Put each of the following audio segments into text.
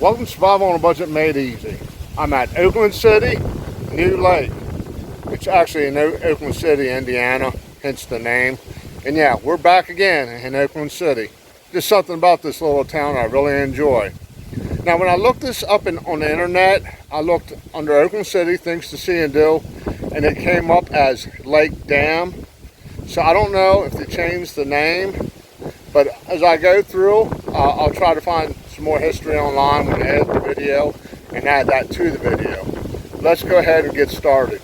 Welcome to Survival on a Budget Made Easy. I'm at Oakland City, New Lake. It's actually in Oakland City, Indiana, hence the name. And yeah, we're back again in Oakland City. Just something about this little town I really enjoy. Now, when I looked this up on the internet, I looked under Oakland City, things to see and do, and it came up as Lake Dam. So I don't know if they changed the name, but as I go through, I'll try to find some more history online when I edit the video and add that to the video. Let's go ahead and get started.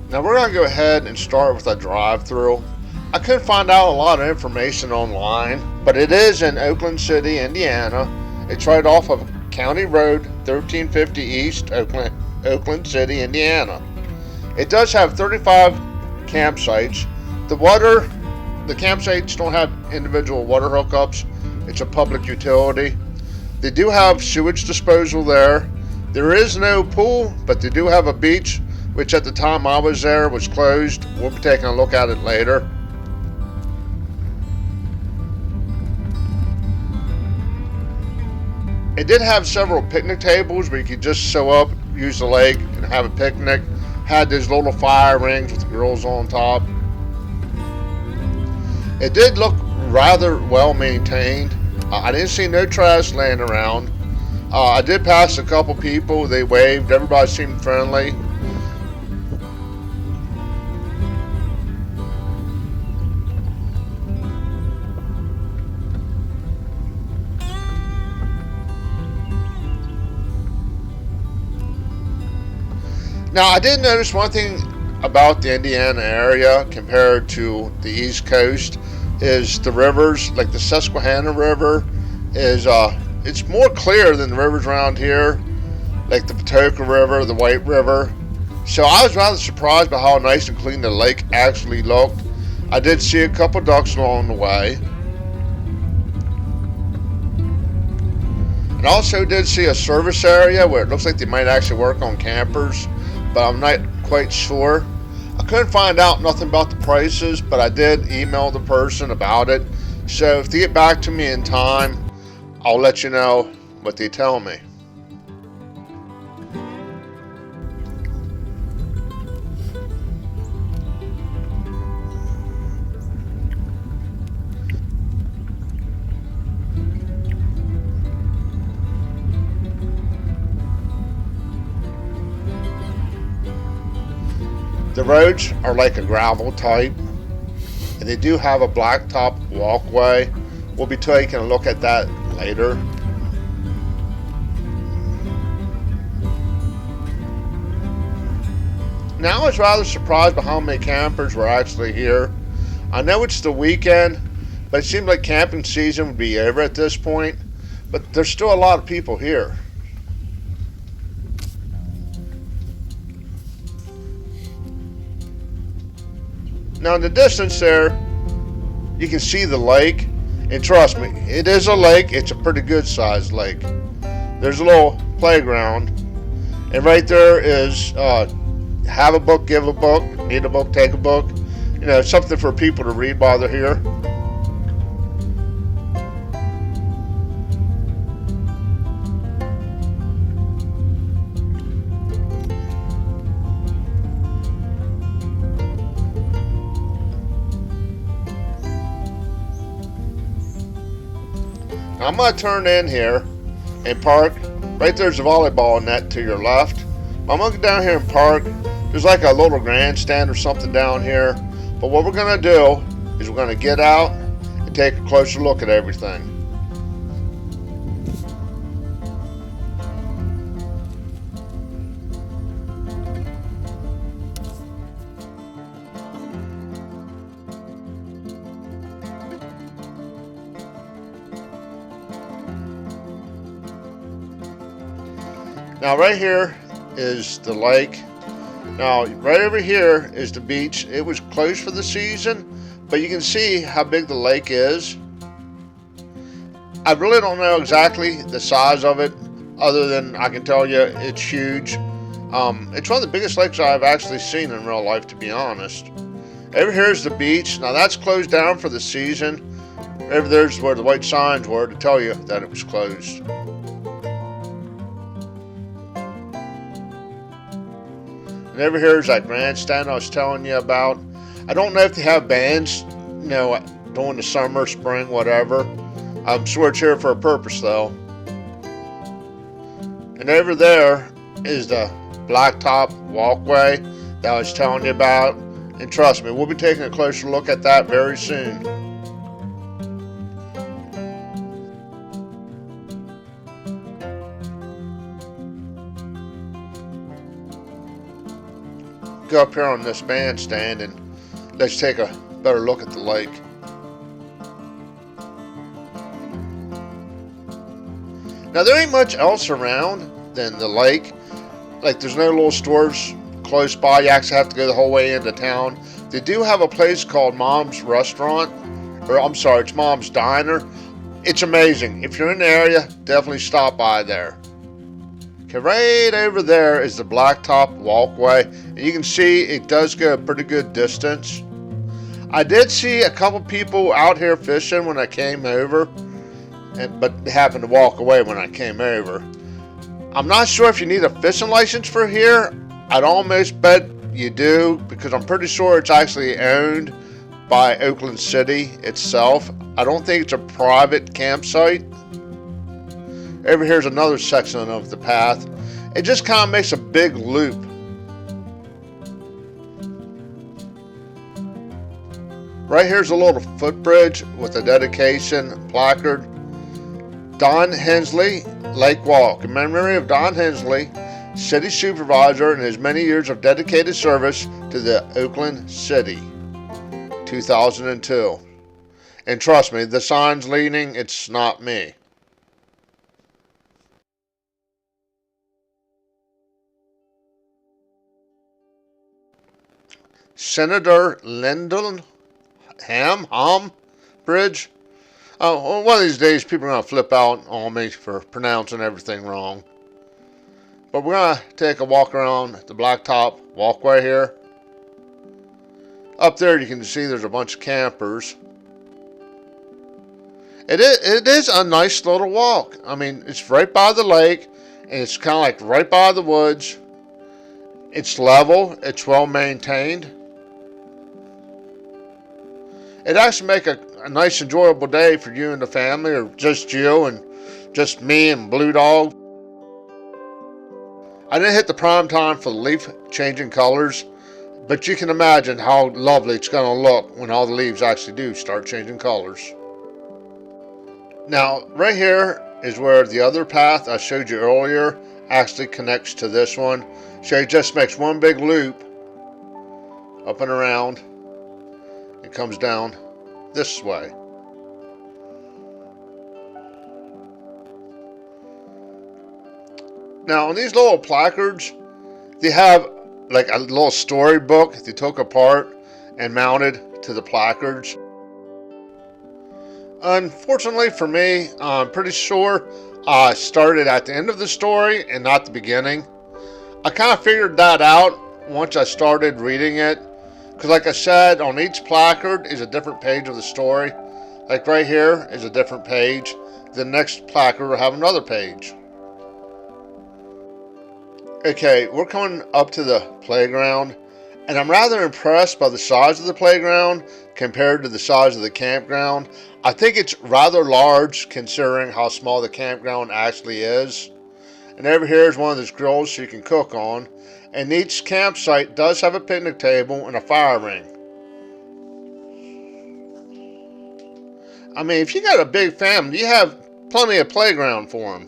Now we're going to go ahead and start with a drive-through. I couldn't find out a lot of information online, but it is in Oakland City, Indiana. It's right off of County Road 1350 East, Oakland City, Indiana. It does have 35 campsites. The campsites don't have individual water hookups. It's a public utility. They do have sewage disposal there. There is no pool, but they do have a beach, which at the time I was there was closed. We'll be taking a look at it later. It did have several picnic tables where you could just show up, use the lake, and have a picnic. Had those little fire rings with the grills on top. It did look rather well maintained. I didn't see no trash laying around. I did pass a couple people. They waved. Everybody seemed friendly. Now, I did notice one thing about the Indiana area compared to the East Coast is the rivers, like the Susquehanna River is it's more clear than the rivers around here, like the Potomac River, the White River. So I was rather surprised by how nice and clean the lake actually looked. I did see a couple ducks along the way. And also did see a service area where it looks like they might actually work on campers, but I'm not quite sure. I couldn't find out nothing about the prices, but I did email the person about it. So if they get back to me in time, I'll let you know what they tell me. The roads are like a gravel type, and they do have a blacktop walkway. We'll be taking a look at that later. Now I was rather surprised by how many campers were actually here. I know it's the weekend, but it seemed like camping season would be over at this point, but there's still a lot of people here. Now in the distance there, you can see the lake, and trust me, it is a lake. It's a pretty good sized lake. There's a little playground, and right there is have a book, give a book, need a book, take a book. You know, something for people to read while they're here. I'm going to turn in here and park. Right there's a volleyball net to your left. I'm going to go down here and park. There's like a little grandstand or something down here. But what we're going to do is we're going to get out and take a closer look at everything. Now right here is the lake. Now right over here is the beach. It was closed for the season, but you can see how big the lake is. I really don't know exactly the size of it, other than I can tell you it's huge. It's one of the biggest lakes I've actually seen in real life, to be honest. Over here is the beach. Now that's closed down for the season. Over there's where the white signs were to tell you that it was closed. And over here is that grandstand I was telling you about. I don't know if they have bands, during the summer, spring, whatever. I'm sure it's here for a purpose though. And over there is the blacktop walkway that I was telling you about. And trust me, we'll be taking a closer look at that very soon. Go up here on this bandstand and let's take a better look at the lake. Now there ain't much else around than the lake. Like there's no little stores close by. You actually have to go the whole way into town. They do have a place called Mom's Restaurant, or I'm sorry, it's Mom's Diner. It's amazing. If you're in the area, definitely stop by there. Okay, right over there is the blacktop walkway, and you can see it does go a pretty good distance. I did see a couple people out here fishing when I came over, but they happened to walk away when I came over. I'm not sure if you need a fishing license for here. I'd almost bet you do, because I'm pretty sure it's actually owned by Oakland City itself. I don't think it's a private campsite. Over here's another section of the path. It just kind of makes a big loop. Right here's a little footbridge with a dedication placard. Don Hensley Lake Walk, in memory of Don Hensley, city supervisor, and his many years of dedicated service to the Oakland City, 2002. And trust me, the sign's leaning, it's not me. Senator Lyndon Ham Bridge. Oh, one of these days people are going to flip out on me for pronouncing everything wrong. But we're going to take a walk around the blacktop walkway here. Up there you can see there's a bunch of campers. It is a nice little walk. I mean, it's right by the lake, and it's kind of like right by the woods. It's level, it's well maintained. It actually make a nice enjoyable day for you and the family, or just you and just me and Blue Dog. I didn't hit the prime time for the leaf changing colors, but you can imagine how lovely it's going to look when all the leaves actually do start changing colors. Now, right here is where the other path I showed you earlier actually connects to this one. So it just makes one big loop up and around. It comes down this way. Now on these little placards, they have like a little storybook they took apart and mounted to the placards. Unfortunately for me, I'm pretty sure I started at the end of the story and not the beginning. I kind of figured that out once I started reading it. Because like I said, on each placard is a different page of the story. Like right here is a different page. The next placard will have another page. Okay, we're coming up to the playground, and I'm rather impressed by the size of the playground compared to the size of the campground. I think it's rather large considering how small the campground actually is. And over here is one of those grills so you can cook on. And each campsite does have a picnic table and a fire ring. I mean, if you got a big family, you have plenty of playground for them.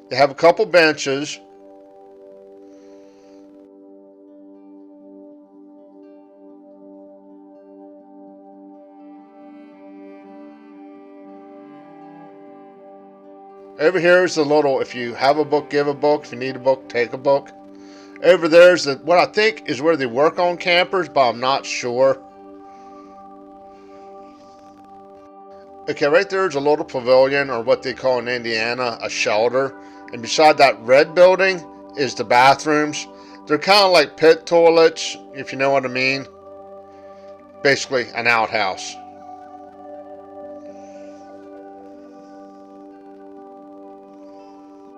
They have a couple benches. Over here is the little, if you have a book, give a book. If you need a book, take a book. Over there is what I think is where they work on campers, but I'm not sure. Okay, right there is a little pavilion, or what they call in Indiana, a shelter. And beside that red building is the bathrooms. They're kind of like pit toilets, if you know what I mean. Basically, an outhouse.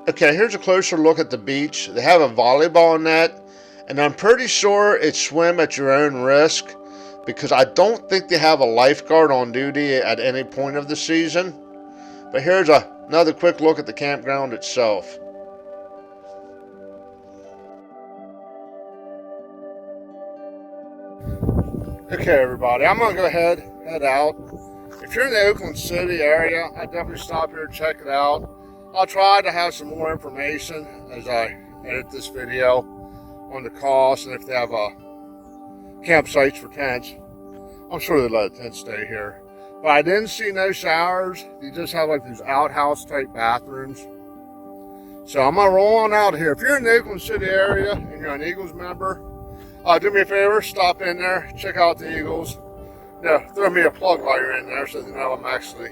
Okay, here's a closer look at the beach. They have a volleyball net, and I'm pretty sure it's swim at your own risk, because I don't think they have a lifeguard on duty at any point of the season. But here's another quick look at the campground itself. Okay, everybody, I'm going to go ahead, head out. If you're in the Oakland City area, I'd definitely stop here and check it out. I'll try to have some more information as I edit this video on the cost and if they have campsites for tents. I'm sure they let tents stay here. But I didn't see no showers. They just have like these outhouse type bathrooms. So I'm going to roll on out here. If you're in the Oakland City area and you're an Eagles member, do me a favor, stop in there, check out the Eagles. Throw me a plug while you're in there so they know I'm actually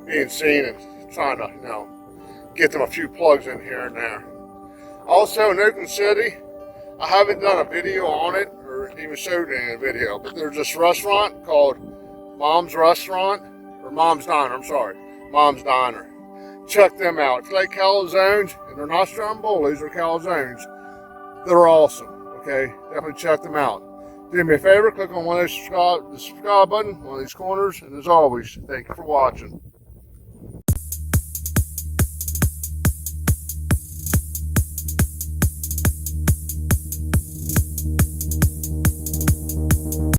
being seen and trying to, get them a few plugs in here and there. Also in Oakland City, I haven't done a video on it or even showed any video, but there's this restaurant called Mom's Restaurant, or Mom's Diner, I'm sorry, Mom's Diner. Check them out. It's like calzones, and they're not stromboli's or calzones. They're awesome, okay? Definitely check them out. Do me a favor, click on one of those subscribe button, one of these corners, and as always, thank you for watching.